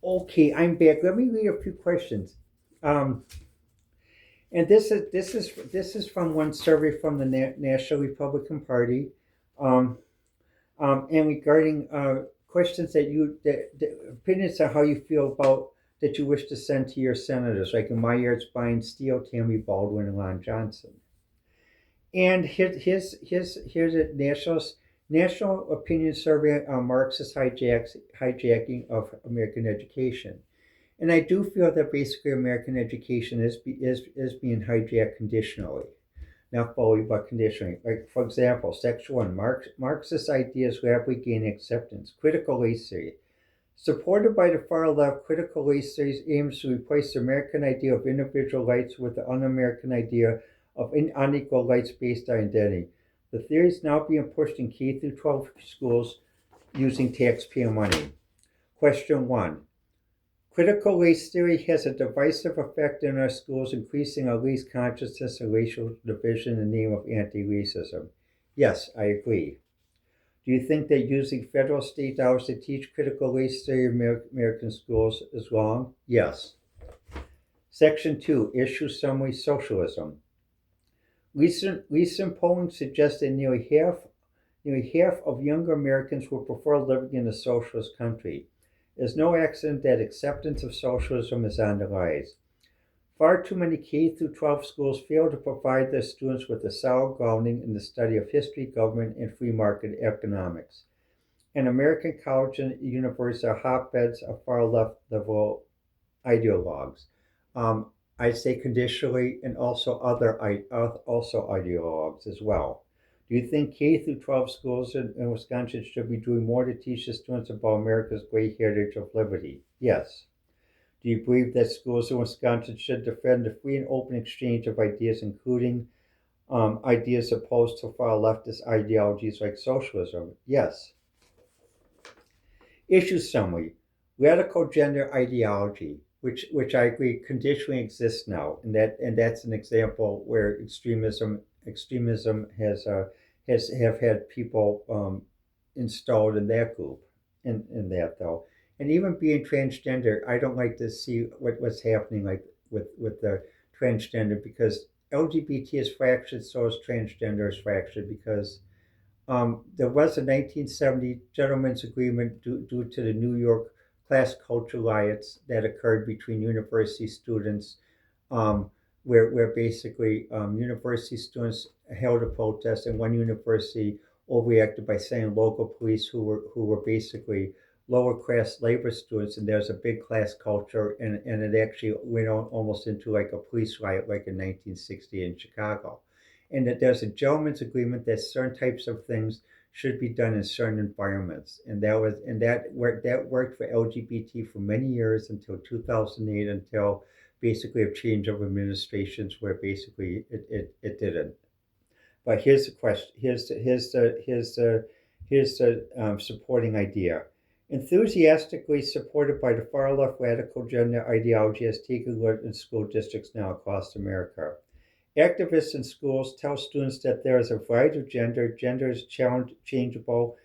Okay, I'm back. Let me read a few questions. Um, and this is from one survey from the National Republican Party, um, and regarding questions that opinions on how you feel about that you wish to send to your senators, like in my year, it's Brian Steele, Tammy Baldwin, and Ron Johnson. And here's a national opinion survey on Marxist hijacking of American education. And I do feel that basically American education is being hijacked conditionally, not fully, but conditionally. Like, for example, Section 1, Marxist ideas rapidly gain acceptance. Critical race theory. Supported by the far left, critical race theory aims to replace the American idea of individual rights with the un American idea of unequal rights based identity. The theory is now being pushed in K through 12 schools using taxpayer money. Question 1. Critical race theory has a divisive effect in our schools, increasing our race consciousness and racial division in the name of anti racism. Yes, I agree. Do you think that using federal state dollars to teach critical race theory in American schools is wrong? Yes. Section 2, Issue Summary Socialism. Recent polling suggests that nearly half of younger Americans would prefer living in a socialist country. It is no accident that acceptance of socialism is on the rise. Far too many K through 12 schools fail to provide their students with a solid grounding in the study of history, government, and free market economics. And American colleges and universities are hotbeds of far left liberal ideologues. Um, I say conditionally, and also also ideologues as well. Do you think K through 12 schools in Wisconsin should be doing more to teach the students about America's great heritage of liberty? Yes. Do you believe that schools in Wisconsin should defend the free and open exchange of ideas, including ideas opposed to far leftist ideologies like socialism? Yes. Issue summary: radical gender ideology, which I agree conditionally exists now, and that's an example where extremism has have had people installed in that group, in that though, and even being transgender, I don't like to see what's happening like with the transgender, because LGBT is fractured, so is transgender is fractured, because there was a 1970 gentleman's agreement due to the New York class culture riots that occurred between university students, um, where basically university students held a protest, and one university overreacted by sending local police who were basically lower class labor students, and there's a big class culture, and it actually went on almost into like a police riot like in 1960 in Chicago, and that there's a gentleman's agreement that certain types of things should be done in certain environments, and that worked for LGBT for many years until 2008, until basically a change of administrations where basically it didn't. But here's the question. Here's the supporting idea. Enthusiastically supported by the far left, radical gender ideology has taken root in school districts now across America. Activists in schools tell students that there is a variety of gender is changeable,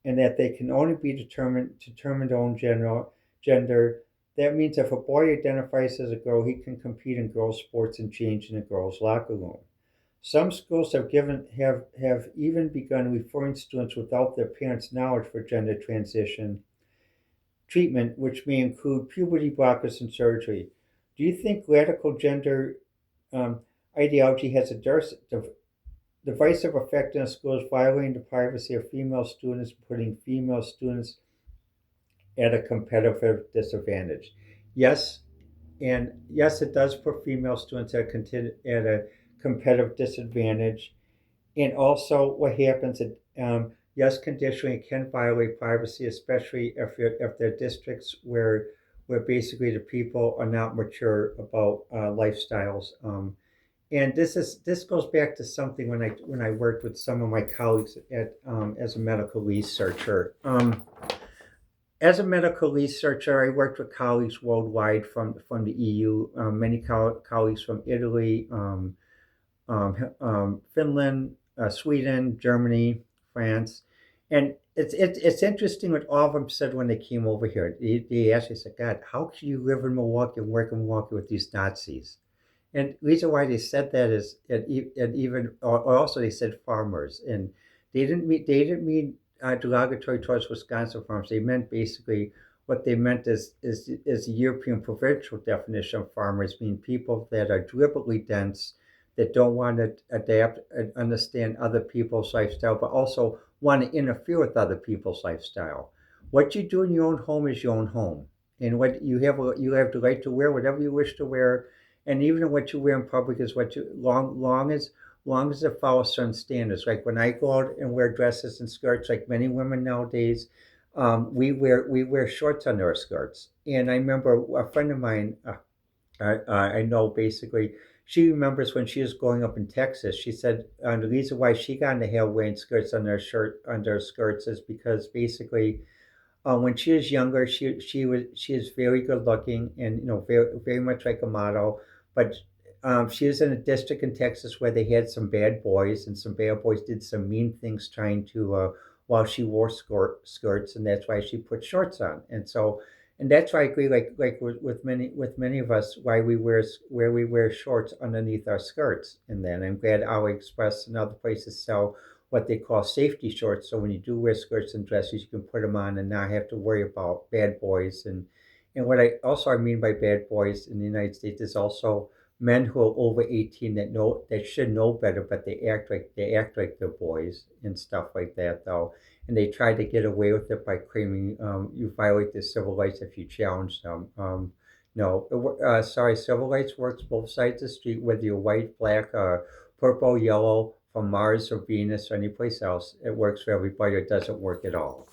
and that they can only be determined on gender. That means if a boy identifies as a girl, he can compete in girls' sports and change in a girls' locker room. Some schools have even begun referring students without their parents' knowledge for gender transition treatment, which may include puberty blockers and surgery. Do you think radical gender um, ideology has a divisive effect on schools, violating the privacy of female students, putting female students at a competitive disadvantage? Yes, and yes, it does put female students at a competitive disadvantage. And also, what happens? Yes, conditionally, it can violate privacy, especially if they're districts where basically the people are not mature about lifestyles. And this goes back to something when I worked with some of my colleagues at as a medical researcher. As a medical researcher, I worked with colleagues worldwide from the EU, many colleagues from Italy, Finland, Sweden, Germany, France, And it's interesting what all of them said when they came over here. They actually said, God, how can you live in Milwaukee and work in Milwaukee with these Nazis? And the reason why they said that is, and even, or also they said farmers, and they didn't mean derogatory towards Wisconsin farmers. They meant basically what they meant is the European provincial definition of farmers, mean people that are deliberately dense, that don't want to adapt and understand other people's lifestyle, but also want to interfere with other people's lifestyle. What you do in your own home is your own home, and what you have the right to wear whatever you wish to wear, and even what you wear in public is what you long as it follows certain standards. Like when I go out and wear dresses and skirts, like many women nowadays, we wear shorts under our skirts. And I remember a friend of mine, I know basically, she remembers when she was growing up in Texas. She said the reason why she got into hell wearing skirts under her skirts is because basically when she was younger, she was very good looking and very much like a model. But she was in a district in Texas where they had some bad boys, and some bad boys did some mean things trying to while she wore skirts, and that's why she put shorts on. And that's why I agree. Like with many of us, why we wear shorts underneath our skirts, and then I'm glad AliExpress and other places sell what they call safety shorts. So when you do wear skirts and dresses, you can put them on and not have to worry about bad boys. And what I mean by bad boys in the United States is also men who are over 18 that should know better, but they act like they're boys and stuff like that though. And they try to get away with it by claiming you violate the civil rights if you challenge them. No, sorry, civil rights works both sides of the street, whether you're white, black, purple, yellow, from Mars or Venus or any place else. It works for everybody, or it doesn't work at all.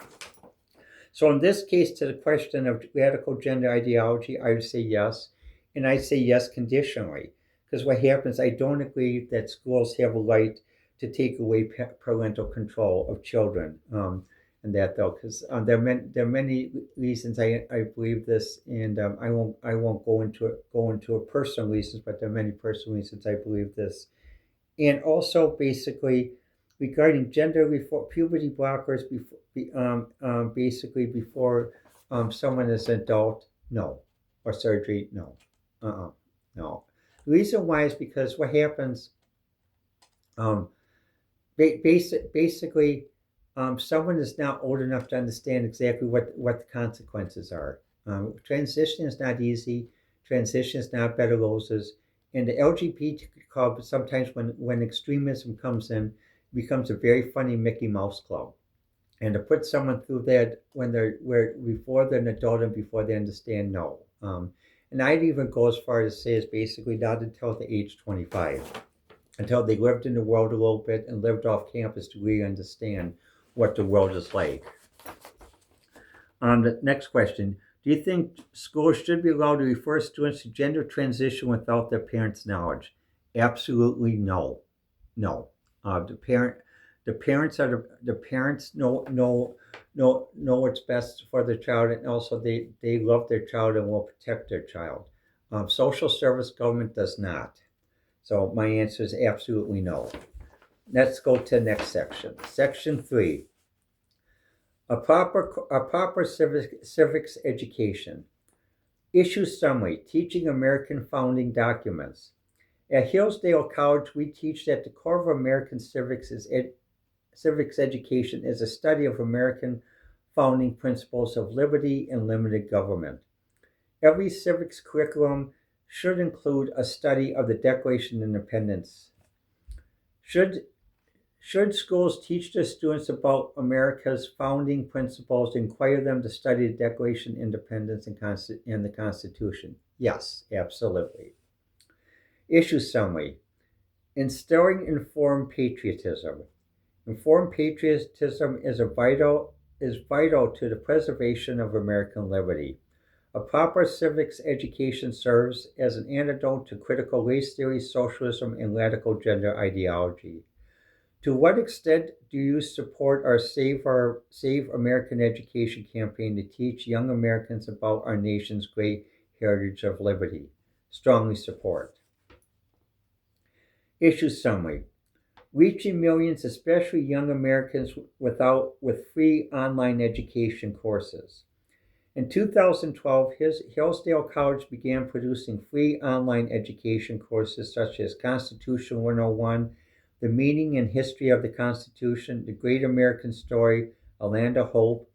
So in this case, to the question of radical gender ideology, I would say yes, and I say yes conditionally, because what happens, I don't agree that schools have a right to take away parental control of children, and that though, because there are many reasons I believe this, and I won't go into a personal reasons, but there are many personal reasons I believe this. And also basically regarding gender before puberty blockers basically before someone is an adult, no, or surgery, no, uh-uh, no. The reason why is because what happens, um, basically, someone is now old enough to understand exactly what the consequences are. Transition is not easy. Transition is not bed of roses. And the LGBT club sometimes, when extremism comes in, becomes a very funny Mickey Mouse club. And to put someone through that before they're an adult and before they understand, no. And I'd even go as far as to say is basically not until the age 25, until they lived in the world a little bit and lived off campus to really understand what the world is like. The next question. Do you think schools should be allowed to refer students to gender transition without their parents' knowledge? Absolutely no. No. The parents know what's best for their child, and also they love their child and will protect their child. Social service government does not. So my answer is absolutely no. Let's go to the next section. Section 3. A proper civics education. Issue summary. Teaching American founding documents. At Hillsdale College, we teach that the core of American civics education is a study of American founding principles of liberty and limited government. Every civics curriculum should include a study of the Declaration of Independence. Should schools teach their students about America's founding principles, require them to study the Declaration of Independence and the Constitution? Yes, absolutely. Issue summary. Instilling informed patriotism. Informed patriotism is vital to the preservation of American liberty. A proper civics education serves as an antidote to critical race theory, socialism, and radical gender ideology. To what extent do you support our Save American Education campaign to teach young Americans about our nation's great heritage of liberty? Strongly support. Issue summary. reaching millions, especially young Americans, with free online education courses. In 2012, Hillsdale College began producing free online education courses such as Constitution 101, The Meaning and History of the Constitution, The Great American Story, A Land of Hope,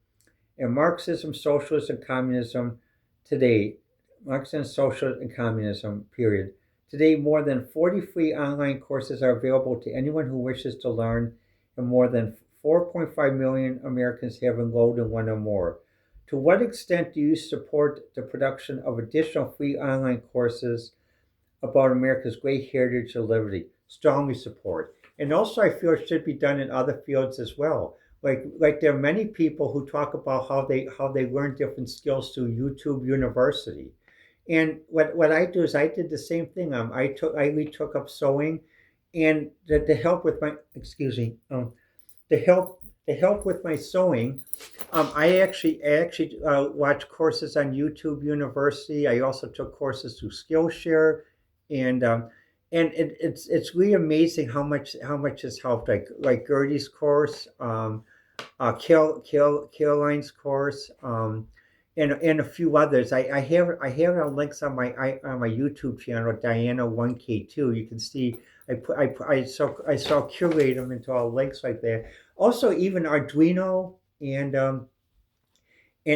and Marxism, Socialism, Communism Today. Marxism, Socialism, and Communism, period. Today, more than 40 free online courses are available to anyone who wishes to learn, and more than 4.5 million Americans have enrolled in one or more. To what extent do you support the production of additional free online courses about America's great heritage and liberty? Strongly support. And also, I feel it should be done in other fields as well. Like there are many people who talk about how they learn different skills through YouTube University. And what I do is I did the same thing. I retook up sewing, and to help with my excuse me to help with my sewing, I actually watched courses on YouTube University. I also took courses through Skillshare, and it's really amazing how much has helped. Like Gertie's course, Caroline's course, and a few others. I have links on my YouTube channel, Diana 1K2. You can see I saw curate them into all links like that. Also, even Arduino and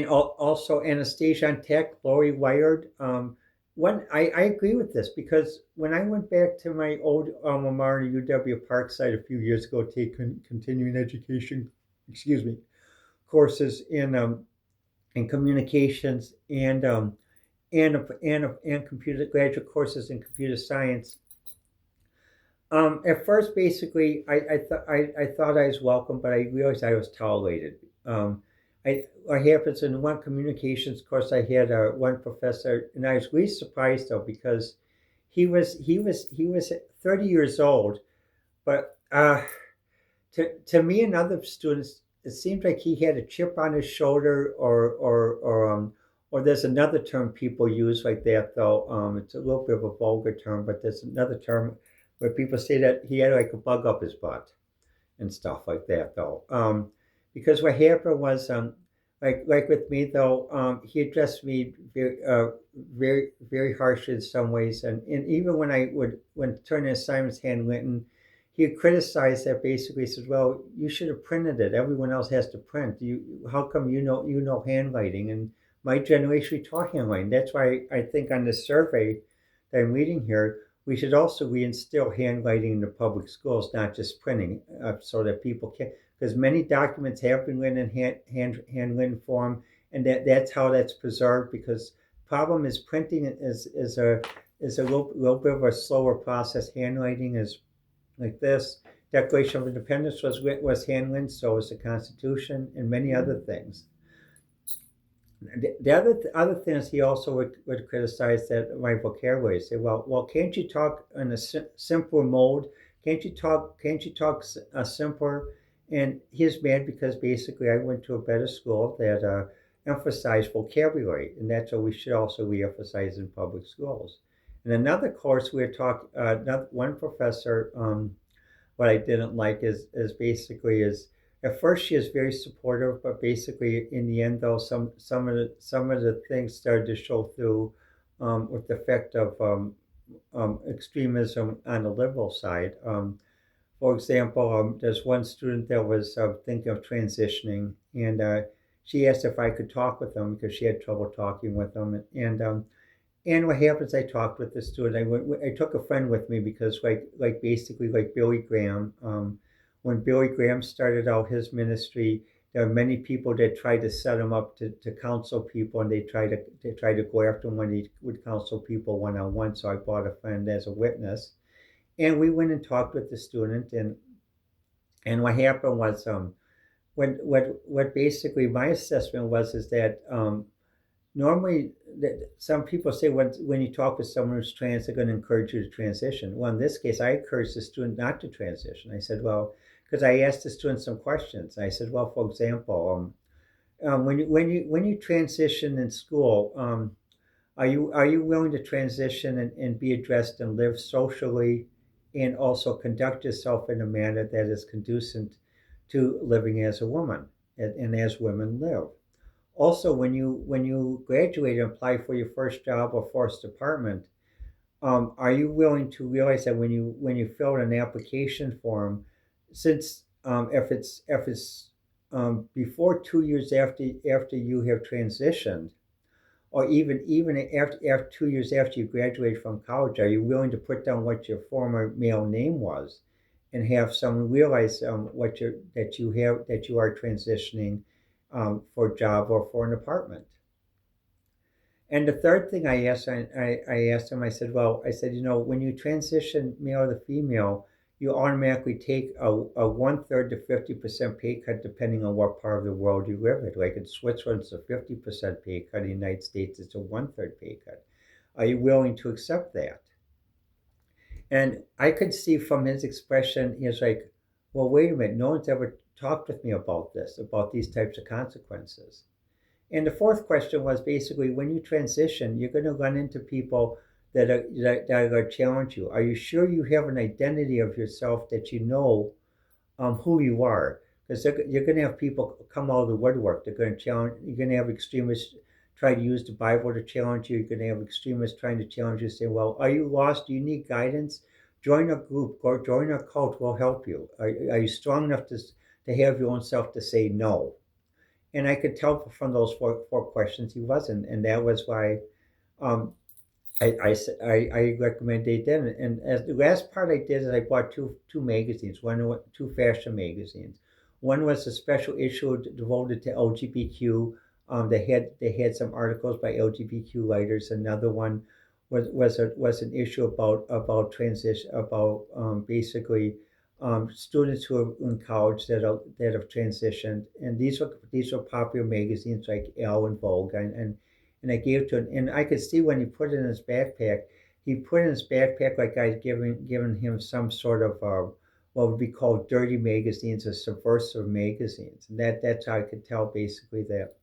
also Anastasia on Tech, Lori Wired. I agree with this because when I went back to my old alma mater, UW Parkside, a few years ago, take continuing education, excuse me, courses in communications and computer graduate courses in computer science. At first, basically, I thought I was welcome, but I realized I was tolerated. What happens in one communications course, I had one professor, and I was really surprised though because he was 30 years old, but to me and other students, it seemed like he had a chip on his shoulder, or there's another term people use like that though. It's a little bit of a vulgar term, but there's another term where people say that he had like a bug up his butt and stuff like that though. Because what happened was, like with me though, he addressed me very harshly in some ways, and even when turning assignments handwritten, he criticized that basically. He said, "Well, you should have printed it. Everyone else has to print. How come you know handwriting?" And my generation we taught handwriting. That's why I think on this survey that I'm reading here, we should also reinstill handwriting in the public schools, not just printing, so that people can, because many documents have been written in handwritten form, and that's how that's preserved. Because problem is printing is a little bit of a slower process. Handwriting is like this. Declaration of Independence was handwritten, so was the Constitution, and many other things. The other things he also would criticize that my vocabulary. Say, well, can't you talk in a simpler mode? Can't you talk simpler? And he's mad because basically I went to a better school that emphasized vocabulary, and that's what we should also re-emphasize in public schools. And another course we were talking, one professor, what I didn't like is basically is at first she is very supportive, but basically in the end though some of the things started to show through with the effect of extremism on the liberal side. For example, there's one student that was thinking of transitioning, and she asked if I could talk with them because she had trouble talking with them, and what happens? I talked with the student. I took a friend with me because, like basically, like Billy Graham. When Billy Graham started out his ministry, there were many people that tried to set him up to counsel people, and they tried to go after him when he would counsel people one on one. So I brought a friend as a witness, and we went and talked with the student, and what happened was what basically my assessment was is that normally some people say when you talk with someone who's trans, they're going to encourage you to transition. Well, in this case, I encouraged the student not to transition. I said, well, because I asked the student some questions. I said, well, for example, when you transition in school, are you willing to transition and be addressed and live socially and also conduct yourself in a manner that is conducive to living as a woman and as women live. Also, when you graduate and apply for your first job or first apartment, are you willing to realize that when you fill out an application form, since if it's before 2 years after you have transitioned, or even after 2 years after you graduate from college, are you willing to put down what your former male name was, and have someone realize that you are transitioning for a job or for an apartment? And the third thing I asked him, I said, well, I said, when you transition male to female, you automatically take a 1/3 to 50% pay cut depending on what part of the world you live in. Like in Switzerland, it's a 50% pay cut. In the United States, it's a 1/3 pay cut. Are you willing to accept that? And I could see from his expression, he was like, well, wait a minute, no one's ever talked with me about this, about these types of consequences. And the fourth question was basically, when you transition, you're going to run into people that are going to challenge you. Are you sure you have an identity of yourself that you know who you are? Because you're going to have people come out of the woodwork. They're going to challenge. You're going to have extremists try to use the Bible to challenge you. You're going to have extremists trying to challenge you, saying, "Well, are you lost? Do you need guidance? Join a group. Or join a cult. We'll help you. Are you strong enough to have your own self to say no?" And I could tell from those four questions he wasn't, and that was why um, I recommended them. And as the last part I did is I bought two magazines, two fashion magazines. One was a special issue devoted to LGBTQ. They had some articles by LGBTQ writers. Another one was an issue about transition, about basically students who are in college that have transitioned. And these were popular magazines like Elle and Vogue, and I gave it to him, and I could see when he put it in his backpack, he put it in his backpack like I'd given him some sort of what would be called dirty magazines or subversive magazines, and that's how I could tell basically that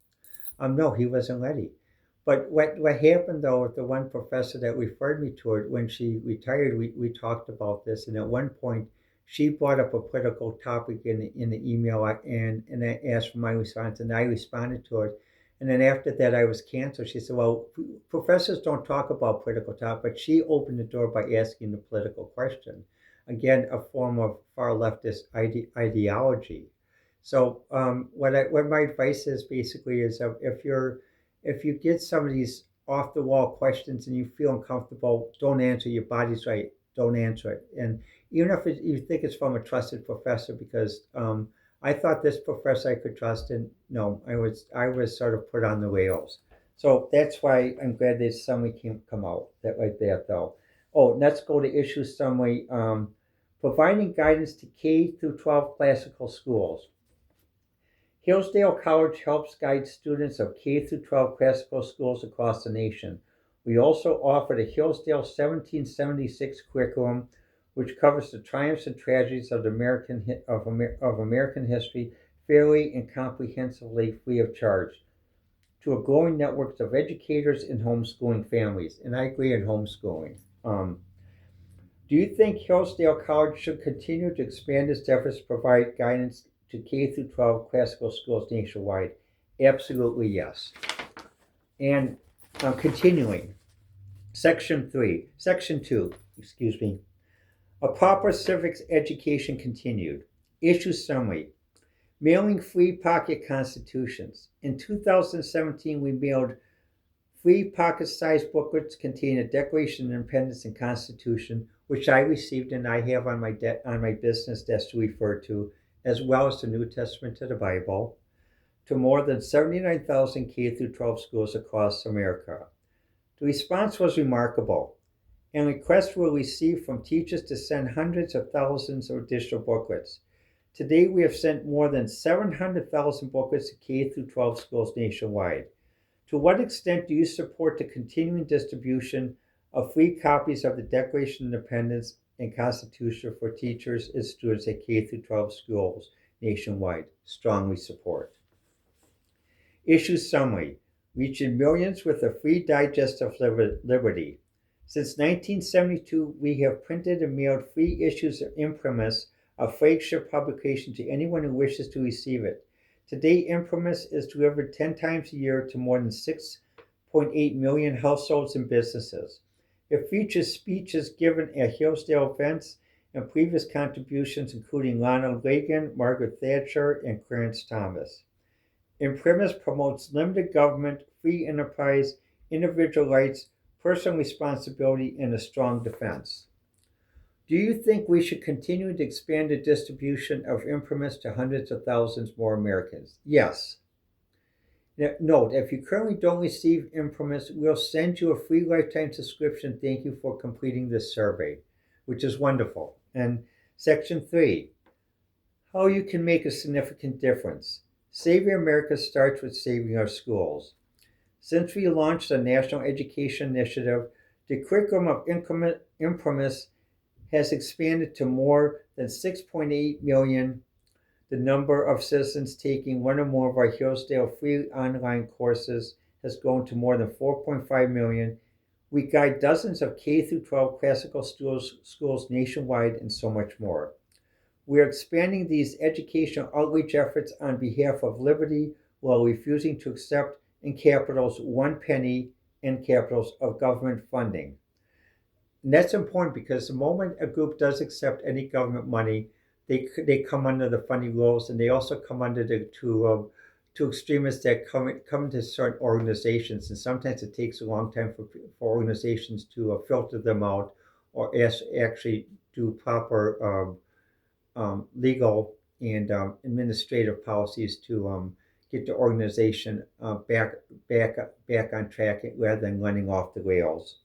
no, he wasn't ready. But what happened though with the one professor that referred me to it, when she retired, we talked about this, and at one point she brought up a political topic in the email, and I asked for my response, and I responded to it. And then after that, I was canceled. She said, "Well, professors don't talk about political topics," but she opened the door by asking the political question. Again, a form of far leftist ideology. So, what my advice is basically is, if you get some of these off the wall questions and you feel uncomfortable, don't answer. Your body's right. Don't answer it. And even if you think it's from a trusted professor, because I thought this professor I could trust, and no, I was sort of put on the rails. So that's why I'm glad this summary can come out that like that though. Oh, let's go to issue summary. Providing guidance to K through 12 classical schools. Hillsdale College helps guide students of K through 12 classical schools across the nation. We also offer the Hillsdale 1776 curriculum, which covers the triumphs and tragedies of American history fairly and comprehensively, free of charge, to a growing network of educators and homeschooling families. And I agree in homeschooling. Do you think Hillsdale College should continue to expand its efforts to provide guidance to K through 12 classical schools nationwide? Absolutely yes. And continuing, Section 2, excuse me. A proper civics education continued. Issue summary. Mailing free pocket constitutions. In 2017, we mailed free pocket-sized booklets containing the Declaration of Independence and Constitution, which I received and I have on my business desk to refer to, as well as the New Testament to the Bible, to more than 79,000 K through 12 schools across America. The response was remarkable, and requests were received from teachers to send hundreds of thousands of additional booklets. Today, we have sent more than 700,000 booklets to K through 12 schools nationwide. To what extent do you support the continuing distribution of free copies of the Declaration of Independence and Constitution for teachers and students at K through 12 schools nationwide? Strongly support. Issue summary. Reaching millions with a free digest of liberty. Since 1972, we have printed and mailed free issues of Imprimis, a flagship publication, to anyone who wishes to receive it. Today, Imprimis is delivered 10 times a year to more than 6.8 million households and businesses. It features speeches given at Hillsdale events and previous contributions including Ronald Reagan, Margaret Thatcher, and Clarence Thomas. Imprimis promotes limited government, free enterprise, individual rights, personal responsibility, and a strong defense. Do you think we should continue to expand the distribution of Imprimis to hundreds of thousands more Americans? Yes. Now, note, if you currently don't receive Imprimis, we'll send you a free lifetime subscription. Thank you for completing this survey, which is wonderful. And section 3, how you can make a significant difference. Saving America starts with saving our schools. Since we launched the National Education Initiative, the curriculum of Imprimis has expanded to more than 6.8 million. The number of citizens taking one or more of our Hillsdale free online courses has grown to more than 4.5 million. We guide dozens of K-12 classical schools nationwide and so much more. We are expanding these educational outreach efforts on behalf of liberty while refusing to accept in capitals 1 penny in capitals of government funding. And that's important because the moment a group does accept any government money, they come under the funding rules, and they also come under to extremists that come to certain organizations, and sometimes it takes a long time for organizations to filter them out or actually do proper legal and administrative policies to get the organization back on track rather than running off the rails.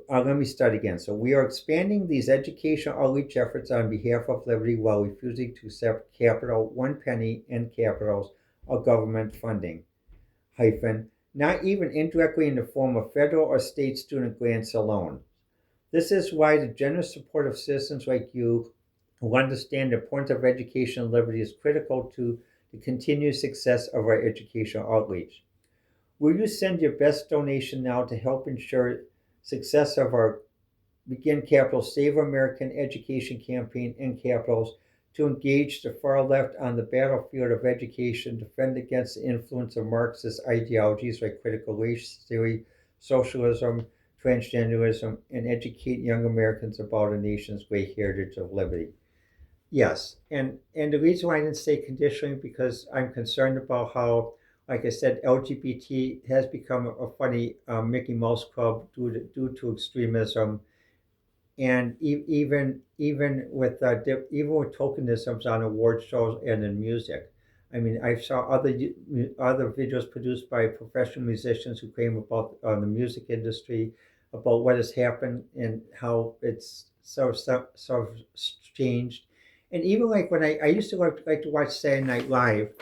Let me start again. So we are expanding these educational outreach efforts on behalf of liberty while refusing to accept capital 1 penny in capitals of government funding, not even indirectly in the form of federal or state student grants alone. This is why the generous support of citizens like you who understand the importance of education and liberty is critical to the continued success of our educational outreach. Will you send your best donation now to help ensure success of our Begin Capitals Save American Education campaign in capitals, to engage the far left on the battlefield of education, defend against the influence of Marxist ideologies like critical race theory, socialism, transgenderism, and educate young Americans about our nation's great heritage of liberty? Yes, and the reason why I didn't say conditionally because I'm concerned about how, like I said, LGBT has become a funny Mickey Mouse Club due to extremism, and even with tokenisms on award shows and in music. I mean, I saw other videos produced by professional musicians who claim about the music industry, about what has happened and how it's sort of changed. And even like when I used to like to watch Saturday Night Live,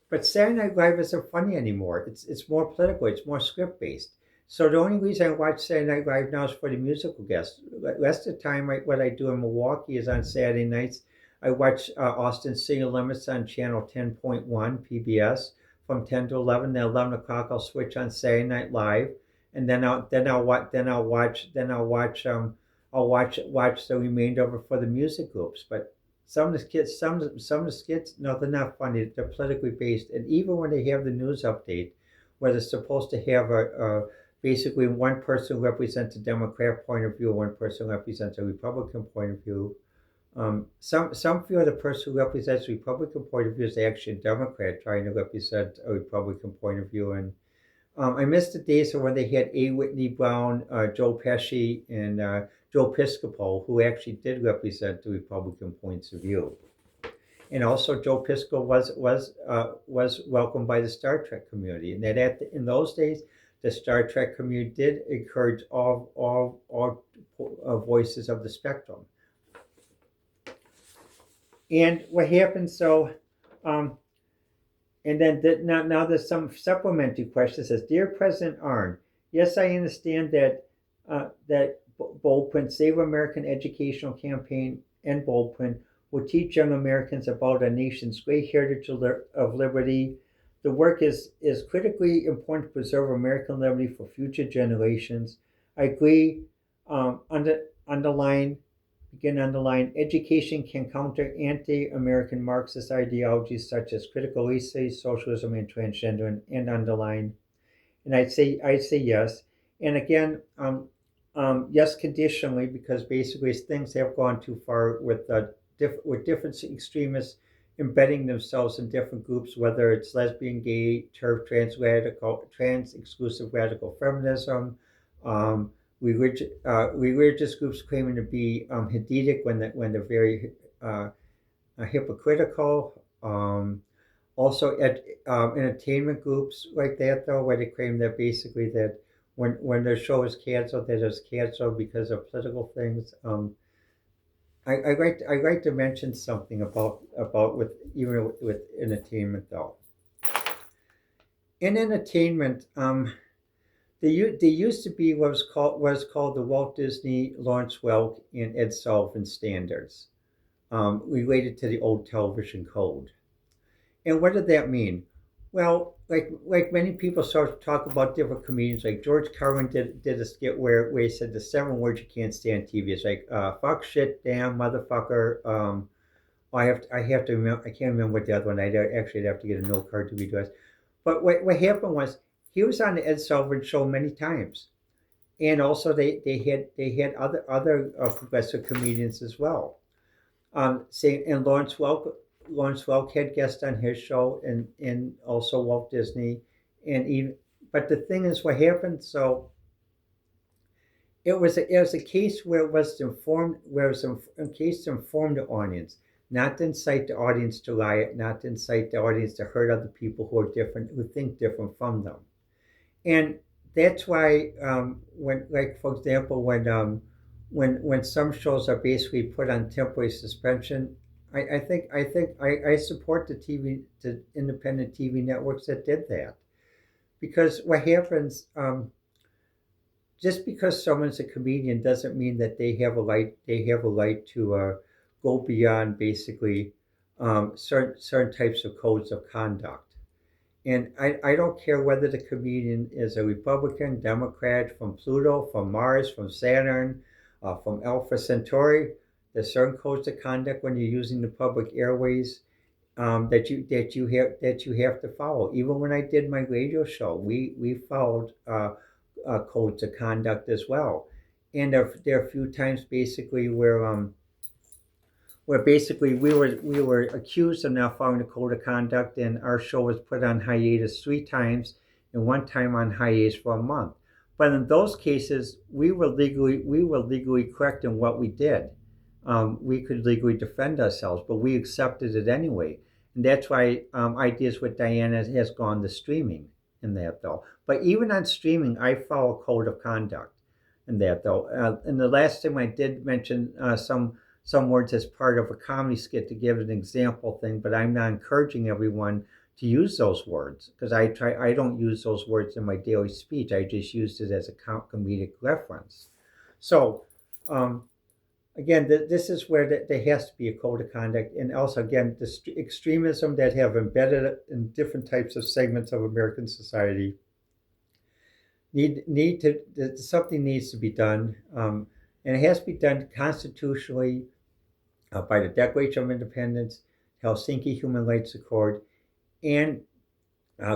but Saturday Night Live isn't funny anymore. It's more political. It's more script based. So the only reason I watch Saturday Night Live now is for the musical guests. The rest of the time, what I do in Milwaukee is on Saturday nights. I watch Austin City Limits on channel 10.1 PBS from 10 to 11. Then 11 o'clock I'll switch on Saturday Night Live, and then I'll watch the remainder of it for the music groups. But some of the skits, no, they're not funny. They're politically based, and even when they have the news update, where they're supposed to have basically one person represents a Democrat point of view, one person represents a Republican point of view. Some feel the person who represents a Republican point of view is actually a Democrat trying to represent a Republican point of view. And I missed the days of when they had A. Whitney Brown, Joe Pesci, and Joe Piscopo, who actually did represent the Republican points of view. And also, Joe Piscopo was welcomed by the Star Trek community, and that in those days, the Star Trek community did encourage all voices of the spectrum. And what happened? And then now there's some supplementary question. It says, "Dear President Arnn, yes, I understand that bold print Save American Educational Campaign and bold print will teach young Americans about our nation's great heritage of liberty, The work is critically important to preserve American liberty for future generations. I agree. Underline, begin underline, education can counter anti-American Marxist ideologies such as critical race theory, socialism, and transgender, and underline. And I'd say yes. And again, yes, conditionally, because basically things have gone too far with with different extremists embedding themselves in different groups, whether it's lesbian, gay, turf, trans exclusive radical feminism, religious groups claiming to be Hasidic when they're very hypocritical. Also, entertainment groups like that, though, where they claim that basically that when their show is canceled, that it's canceled because of political things. I like to mention something about with even with entertainment, though. In entertainment, there used to be what was called the Walt Disney, Lawrence Welk, and Ed Sullivan standards, related to the old television code. And what did that mean? Well, like many people start to talk about different comedians, like George Carlin did a skit where he said the 7 words you can't stand on TV. It's like fuck, shit, damn, motherfucker. I have to remember. I can't remember what the other one. I'd have to get a note card to read to us. But what happened was he was on the Ed Sullivan Show many times, and also they had other progressive comedians as well. Say and Lawrence Welk had guests on his show, and also Walt Disney, and even. But the thing is, what happened? So it was a case where it was to inform where it was a case to inform the audience, not to incite the audience to riot, not to incite the audience to hurt other people who are different, who think different from them. And that's why when, like for example, when some shows are basically put on temporary suspension, I support the independent TV networks that did that, because what happens, just because someone's a comedian doesn't mean that they have a right to go beyond basically certain types of codes of conduct. And I don't care whether the comedian is a Republican, Democrat, from Pluto, from Mars, from Saturn, from Alpha Centauri. There's certain codes of conduct when you're using the public airways, that you have to follow. Even when I did my radio show, we followed codes of conduct as well. And there are a few times basically where basically we were accused of not following the code of conduct, and our show was put on hiatus 3 times, and one time on hiatus for a month. But in those cases, we were legally correct in what we did. We could legally defend ourselves, but we accepted it anyway, and that's why Ideas with Diana has gone to streaming in that, though. But even on streaming, I follow code of conduct in that, though. And the last time I did mention some words as part of a comedy skit to give an example thing, but I'm not encouraging everyone to use those words, because I don't use those words in my daily speech. I just used it as a comedic reference. So again, this is where there has to be a code of conduct, and also again the extremism that have embedded in different types of segments of American society need to something needs to be done, and it has to be done constitutionally, by the Declaration of Independence, Helsinki Human Rights Accord, and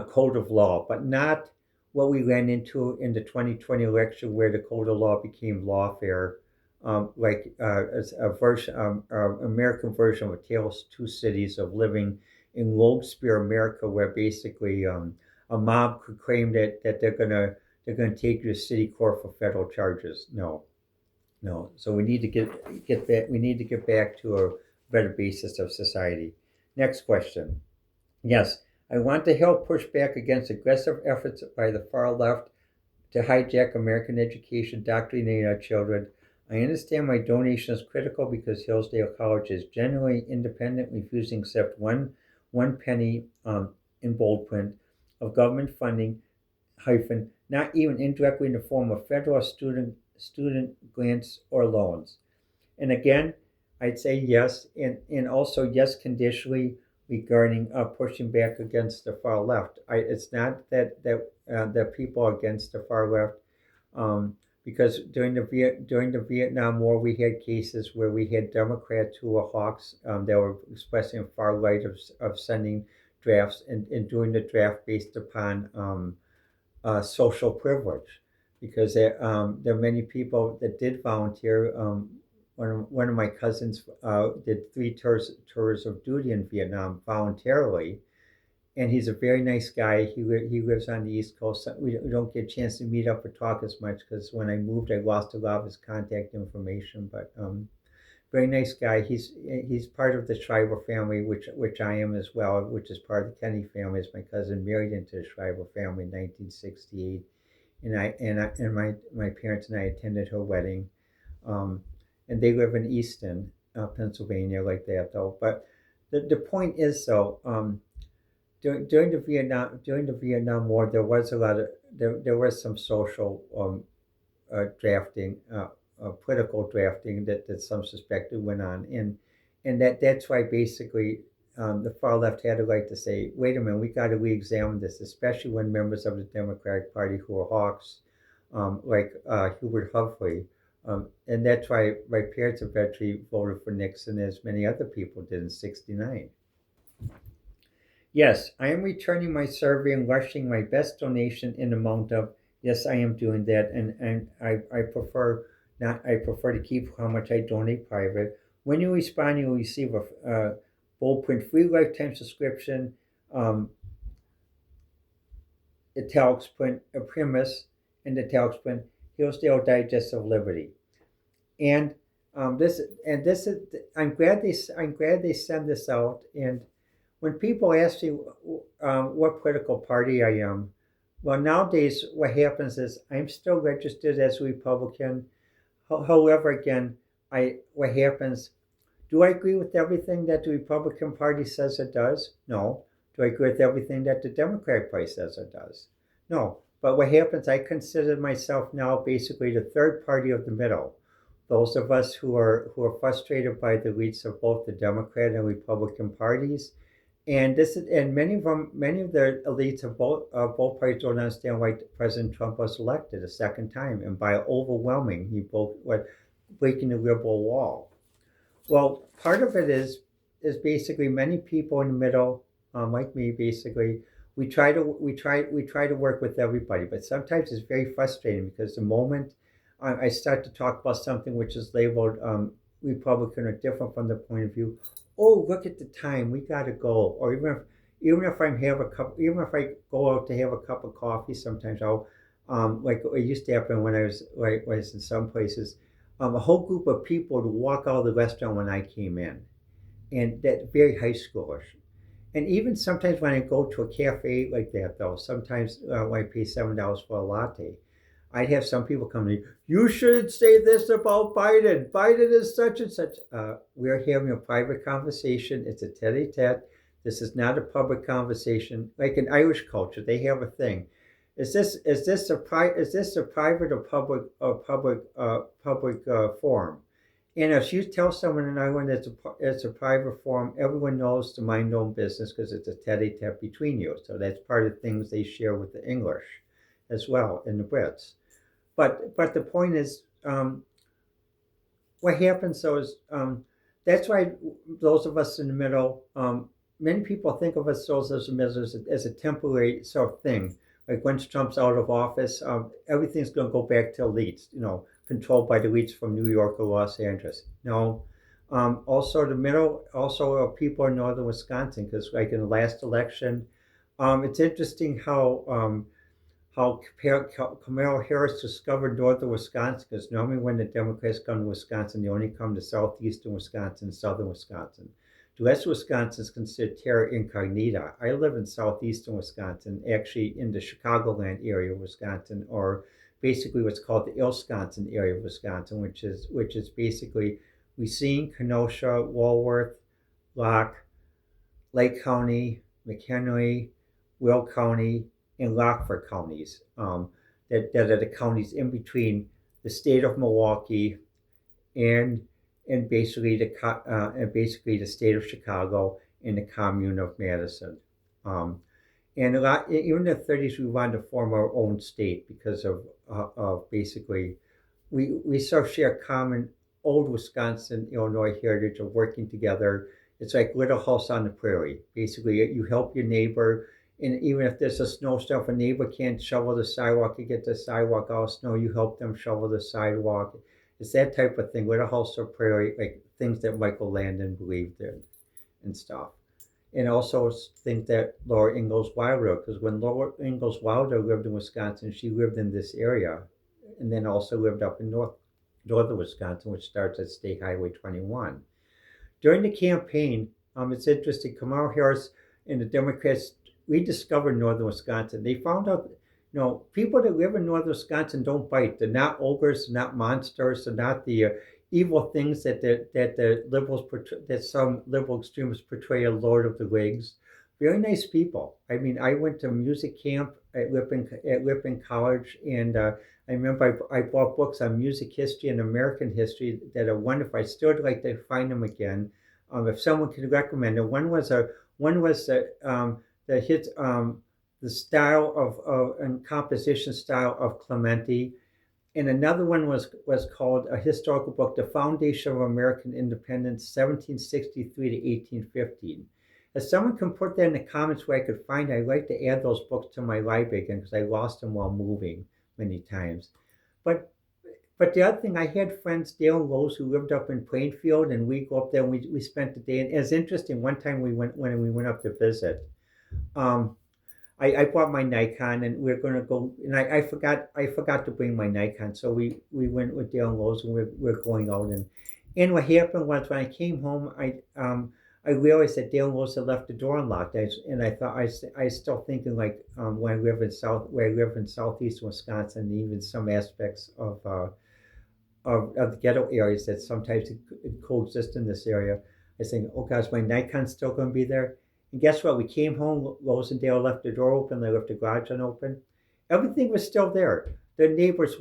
code of law, but not what we ran into in the 2020 election, where the code of law became lawfare, as a version, American version of A Tale of Two Cities, of living in Robespierre America, where basically a mob could claim that they're gonna take you to city court for federal charges. No, no. So we need to get back. We need to get back to a better basis of society. Next question. Yes, I want to help push back against aggressive efforts by the far left to hijack American education, indoctrinating our children. I understand my donation is critical because Hillsdale College is genuinely independent, refusing to accept one penny, in bold print, of government funding, hyphen, not even indirectly in the form of federal student grants or loans. And again, I'd say yes, and also yes conditionally, regarding pushing back against the far left. It's not that people are against the far left, um, because during the Vietnam War, we had cases where we had Democrats who were hawks, that were expressing a far right of sending drafts and doing the draft based upon social privilege, because there are many people that did volunteer. One of my cousins did 3 tours of duty in Vietnam voluntarily, and he's a very nice guy. He lives on the East Coast. We don't get a chance to meet up or talk as much because when I moved, I lost a lot of his contact information. But very nice guy. He's part of the Shriver family, which I am as well, which is part of the Kennedy family. As my cousin married into the Shriver family in 1968, and my parents and I attended her wedding, um, and they live in Easton, Pennsylvania, like that though. But the point is though, during the Vietnam War, there was a lot of there was some social drafting, political drafting that some suspected went on, and that's why basically the far left had a right to say, wait a minute, we got to re-examine this, especially when members of the Democratic Party who are hawks, like Hubert Humphrey, and that's why my parents eventually voted for Nixon, as many other people did in '69. Yes, I am returning my survey and rushing my best donation in amount of. Yes, I am doing that, and I prefer not. I prefer to keep how much I donate private. When you respond, you will receive a bold print free lifetime subscription, um, italics print, a premise, and italics print Hillsdale Digest of Liberty. And this is I'm glad they send this out. And when people ask me what political party I am, well, nowadays what happens is I'm still registered as a Republican. However, again, I what happens? Do I agree with everything that the Republican Party says it does? No. Do I agree with everything that the Democratic Party says it does? No. But what happens? I consider myself now basically the third party of the middle. Those of us who are frustrated by the leads of both the Democrat and Republican parties, and many of the elites of both parties don't understand why President Trump was elected a second time, and by overwhelming, he broke what breaking the liberal wall. Well, part of it is basically many people in the middle, like me, basically. We try to work with everybody, but sometimes it's very frustrating because the moment I start to talk about something which is labeled Republican or different from the point of view, oh, look at the time, we got to go. Or even if I have a cup, even if I go out to have a cup of coffee, sometimes I'll like it used to happen when I was in some places, a whole group of people to walk out of the restaurant when I came in, and that very high schoolers. And even sometimes when I go to a cafe like that, though, sometimes when I pay $7 for a latte, I'd have some people come to me. You shouldn't say this about Biden. Biden is such and such. We're having a private conversation. It's a tete-a-tete. This is not a public conversation. Like in Irish culture, they have a thing. Is this a private or public forum? And if you tell someone in Ireland it's a private forum, everyone knows to mind their own business because it's a tete-a-tete between you. So that's part of the things they share with the English as well and the Brits. But the point is, what happens though is that's why those of us in the middle, many people think of us those as as a temporary sort of thing. Like once Trump's out of office, everything's going to go back to elites, controlled by the elites from New York or Los Angeles. No. Also, the middle, also people in northern Wisconsin, because like in the last election, it's interesting how Kamala Harris discovered northern Wisconsin, because normally when the Democrats come to Wisconsin, they only come to southeastern Wisconsin, southern Wisconsin. The rest of Wisconsin is considered terra incognita. I live in southeastern Wisconsin, actually in the Chicagoland area of Wisconsin, or basically what's called the Ilsconsin area of Wisconsin, which is basically Racine, Kenosha, Walworth, Locke, Lake County, McHenry, Will County, and Rockford counties, that are the counties in between the state of Milwaukee and basically the state of Chicago in the commune of Madison. Um, and a lot, even in the 30s, we wanted to form our own state because of basically we sort of share common old Wisconsin, Illinois heritage of working together. It's like Little House on the Prairie. Basically, you help your neighbor, and even if there's a snowstorm, if a neighbor can't shovel the sidewalk, you get the sidewalk out of snow, you help them shovel the sidewalk. It's that type of thing. Little House on the Prairie, like things that Michael Landon believed in and stuff. And also things that Laura Ingalls Wilder, because when Laura Ingalls Wilder lived in Wisconsin, she lived in this area and then also lived up in northern Wisconsin, which starts at State Highway 21. During the campaign, it's interesting, Kamala Harris and the Democrats rediscovered northern Wisconsin. They found out, people that live in northern Wisconsin don't bite. They're not ogres, they're not monsters, they're not the evil things that the liberals that some liberal extremists portray as Lord of the Rings. Very nice people. I mean, I went to music camp at Ripon College, and I remember I bought books on music history and American history that are wonderful. I still would like to find them again. If someone could recommend them, one was the hit the style of and composition style of Clementi, and another one was called a historical book, The Foundation of American Independence, 1763 to 1815. If someone can put that in the comments where I could find it, I'd like to add those books to my library again because I lost them while moving many times. But but the other thing, I had friends, Dale and Rose, who lived up in Plainfield, and we go up there and we spent the day. And it was interesting. One time when we went up to visit, um, I bought my Nikon, and we are going to go. And I forgot to bring my Nikon, so we went with Dale and Rose, and we're going out. And what happened was when I came home, I realized that Dale and Rose had left the door unlocked. And I thought I still thinking like when I live in where I live in southeast Wisconsin, even some aspects of the ghetto areas that sometimes coexist in this area. I was thinking, oh gosh, my Nikon's still going to be there. And guess what? We came home, Rosendale left the door open, they left the garage unopened. Everything was still there. The neighbors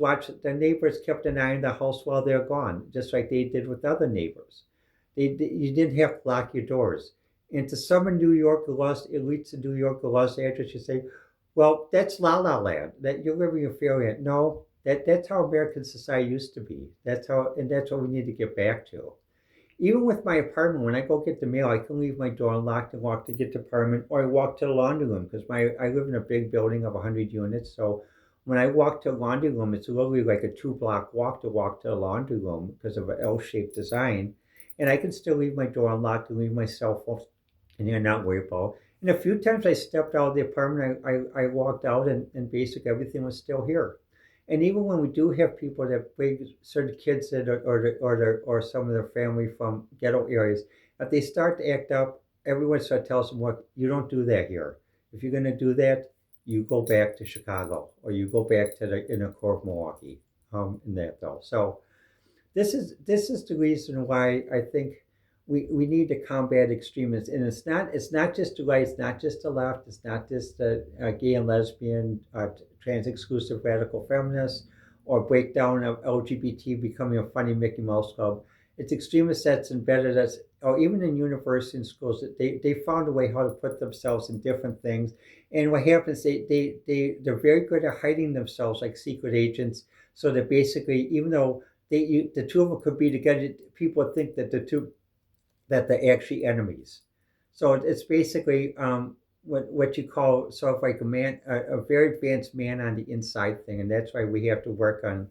kept an eye on the house while they're gone, just like they did with other neighbors. You didn't have to lock your doors. And to some in New York, elites in New York or Los Angeles, you say, well, that's La La Land. That you're living in fairyland. No, that's how American society used to be. That's what we need to get back to. Even with my apartment, when I go get the mail, I can leave my door unlocked and walk to get the apartment, or I walk to the laundry room because I live in a big building of 100 units. So when I walk to the laundry room, it's literally like a 2-block walk to the laundry room because of an L-shaped design, and I can still leave my door unlocked and leave my cell phone, and they're not worried about. And a few times I stepped out of the apartment, I walked out, and basically everything was still here. And even when we do have people that bring certain kids in or some of their family from ghetto areas, if they start to act up, everyone starts to tell them, "Look, you don't do that here. If you're going to do that, you go back to Chicago or you go back to the inner core of Milwaukee." In that though, so this is the reason why I think we need to combat extremism, and it's not just the right, it's not just the left, it's not just the gay and lesbian, trans exclusive radical feminists, or breakdown of LGBT becoming a funny Mickey Mouse Club. It's extremist that's embedded us, or even in university and schools, that they found a way how to put themselves in different things. And what happens, they're very good at hiding themselves like secret agents, so that basically, even though the two of them could be together, people think that they're actually enemies. So it's basically what you call sort of like a very advanced man on the inside thing, and that's why we have to work on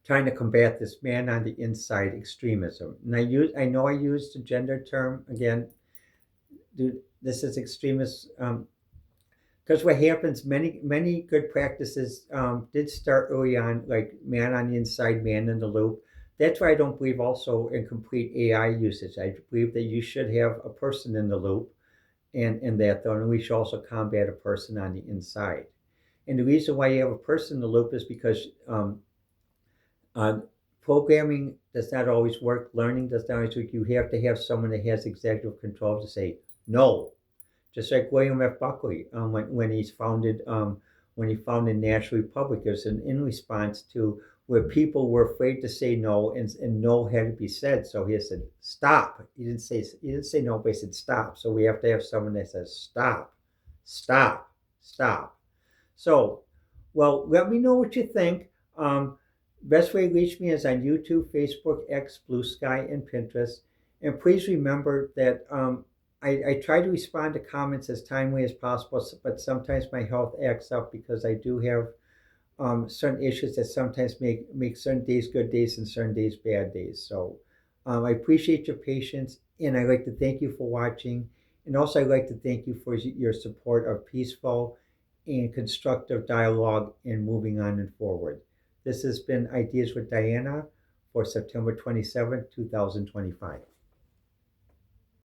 trying to combat this man on the inside extremism. And I know I used the gender term again. Dude, this is extremist. Because what happens, many good practices did start early on, like man on the inside, man in the loop. That's why I don't believe also in complete AI usage. I believe that you should have a person in the loop, and that though, and we should also combat a person on the inside. And the reason why you have a person in the loop is because uh, programming does not always work. Learning does not always work. You have to have someone that has executive control to say no, just like William F. Buckley when he founded National Republic. It was in response to where people were afraid to say no, and no had to be said. So he said, stop. He didn't say no, but he said stop. So we have to have someone that says stop, stop, stop. So, well, let me know what you think. Best way to reach me is on YouTube, Facebook, X, Blue Sky, and Pinterest. And please remember that I try to respond to comments as timely as possible, but sometimes my health acts up because I do have certain issues that sometimes make certain days good days and certain days bad days. So I appreciate your patience, and I'd like to thank you for watching. And also, I'd like to thank you for your support of peaceful and constructive dialogue and moving on and forward. This has been Ideas with Diana for September 27th, 2025.